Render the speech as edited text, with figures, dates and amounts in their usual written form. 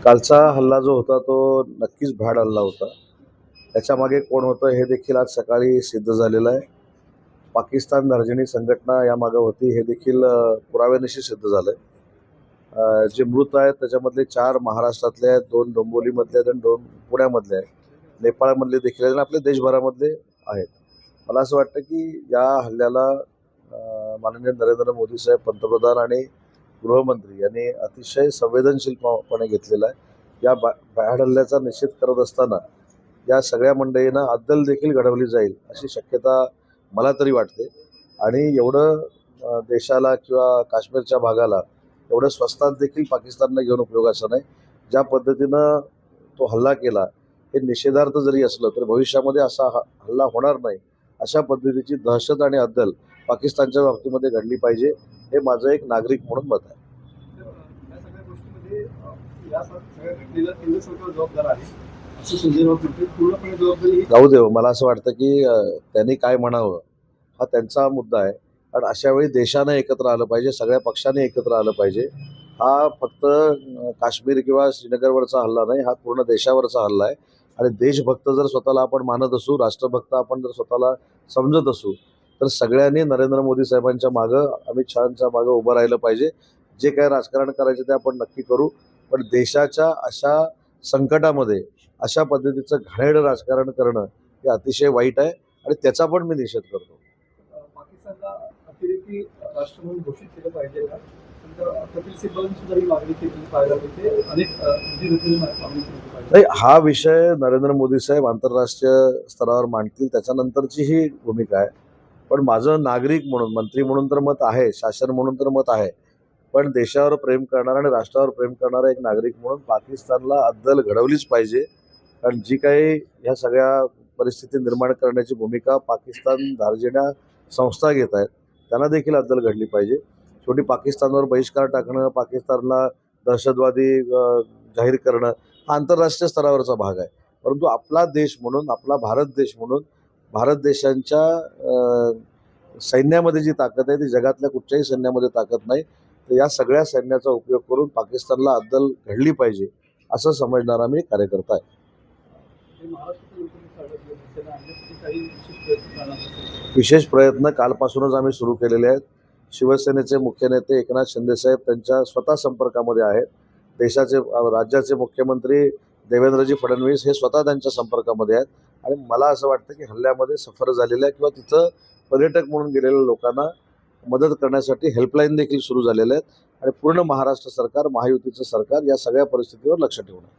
कालचा हल्ला जो होता तो नक्कीच भ्याड हल्ला होता. त्याच्यामागे कोण होतं हे देखील आज सकाळी सिद्ध झालेलं आहे. पाकिस्तान धार्जिणी संघटना यामागे होती हे देखील पुराव्यानिशी सिद्ध झालंय. जे मृत आहेत त्याच्यामधले 4 महाराष्ट्रातले आहेत, 2 डोंबिवलीमधले आहेत आणि 2 पुण्यामधले आहेत. नेपाळमधले देखील आहेत आणि आपल्या देशभरामधले आहेत. मला असं वाटतं की या हल्ल्याला माननीय नरेंद्र मोदी साहेब पंतप्रधान आणि गृहमंत्री यांनी अतिशय संवेदनशीलपणे घेतलेला आहे. या भ्याड हल्ल्याचा निषेध करत असताना या सगळ्या मंडळींना अद्दल देखील घडवली जाईल अशी शक्यता मला तरी वाटते. आणि एवढं देशाला किंवा काश्मीरच्या भागाला एवढं स्वस्तात देखील पाकिस्तानला घेऊन उपयोगाचं नाही. ज्या पद्धतीनं तो हल्ला केला हे निषेधार्थ जरी असलं तर भविष्यामध्ये असा हल्ला होणार नाही अशा पद्धतीची दहशत आणि अद्दल पाकिस्तानच्या बाबतीमध्ये घडली पाहिजे, हे माझं एक नागरिक म्हणून मत आहे. जाऊ देव, मला असं वाटतं की त्यांनी काय म्हणावं हा त्यांचा मुद्दा आहे. कारण अशा वेळी देशानं एकत्र आलं पाहिजे, सगळ्या पक्षाने एकत्र आलं पाहिजे. हा फक्त काश्मीर किंवा श्रीनगरवरचा हल्ला नाही, हा पूर्ण देशावरचा हल्ला आहे. आणि देशभक्त जर स्वतःला आपण मानत असू, राष्ट्रभक्त आपण जर स्वतःला समजत असू, तर सगळ्यांनी नरेंद्र मोदी साहेबांच्या मागं, अमित शहांच्या मागं उभं राहिलं पाहिजे. जे काय राजकारण करायचं ते आपण नक्की करू, पण देशाच्या अशा संकटामध्ये अशा पद्धतीचं घाणेरडं राजकारण करणं हे अतिशय वाईट आहे आणि त्याचा पण मी निषेध करतो. पाकिस्तानला अतिरेकी राष्ट्र म्हणून घोषित केलं पाहिजे का? कपिल सिब्बल सुद्धा ही मागणी केलेली पाहायला मिळते. अनेक मागणी केली पाहिजे. नाही, हा विषय नरेंद्र मोदी साहेब आंतरराष्ट्रीय स्तरावर मांडतील त्याच्यानंतरची ही भूमिका आहे. पण माझं नागरिक म्हणून, मंत्री म्हणून तर मत आहे, शासन म्हणून तर मत आहे. पण देशावर प्रेम करणारा आणि राष्ट्रावर प्रेम करणारा एक नागरिक म्हणून पाकिस्तानला अद्दल घडवलीच पाहिजे. कारण जी काही ह्या सगळ्या परिस्थिती निर्माण करण्याची भूमिका पाकिस्तान धार्जिण्या संस्था घेत आहेत त्यांना देखील अद्दल घडली पाहिजे. शेवटी पाकिस्तानवर बहिष्कार टाकणं, पाकिस्तानला दहशतवादी जाहीर करणं हा आंतरराष्ट्रीय स्तरावरचा भाग आहे. परंतु आपला देश म्हणून, आपला भारत देश म्हणून, भारत देशांच्या सैन्यामध्ये जी ताकद आहे ती जगातल्या कुठच्याही सैन्यामध्ये ताकद नाही. तर या सगळ्या सैन्याचा उपयोग करून पाकिस्तानला अद्दल घडली पाहिजे असं समजणारा मी कार्यकर्ता आहे. विशेष प्रयत्न कालपासूनच आम्ही सुरू केलेले आहेत. शिवसेनेचे मुख्य नेते एकनाथ शिंदेसाहेब त्यांच्या स्वतः संपर्कामध्ये आहेत. राज्याचे मुख्यमंत्री देवेंद्रजी फडणवीस हे स्वतः त्यांच्या संपर्कामध्ये आहेत. आणि मला असं वाटतं की हल्ल्यामध्ये सफर झालेल्या किंवा तिथं पर्यटक म्हणून गेलेल्या लोकांना मदत करण्यासाठी हेल्पलाईन देखील सुरू झालेल्या आहेत. आणि पूर्ण महाराष्ट्र सरकार, महायुतीचं सरकार या सगळ्या परिस्थितीवर लक्ष ठेवणार.